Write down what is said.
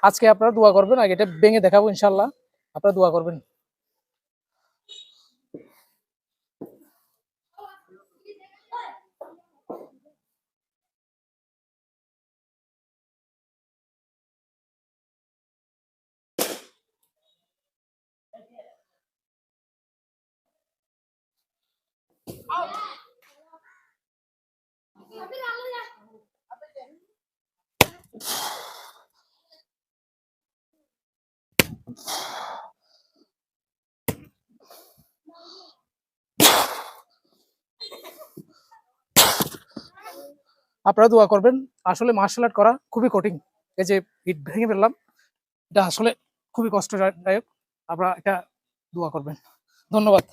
আজকে আপনারা দোয়া করবেন, আগে এটা ভেঙে দেখাবো ইনশাল্লাহ, আপনারা দোয়া করবেন। আপনারা দোয়া করবেন। আসলে মার্শাল আর্ট করা খুবই কঠিন। এই যে ইট ভেঙে ফেললাম, এটা আসলে খুবই কষ্টদায়ক। আপনারা এটা দোয়া করবেন। ধন্যবাদ।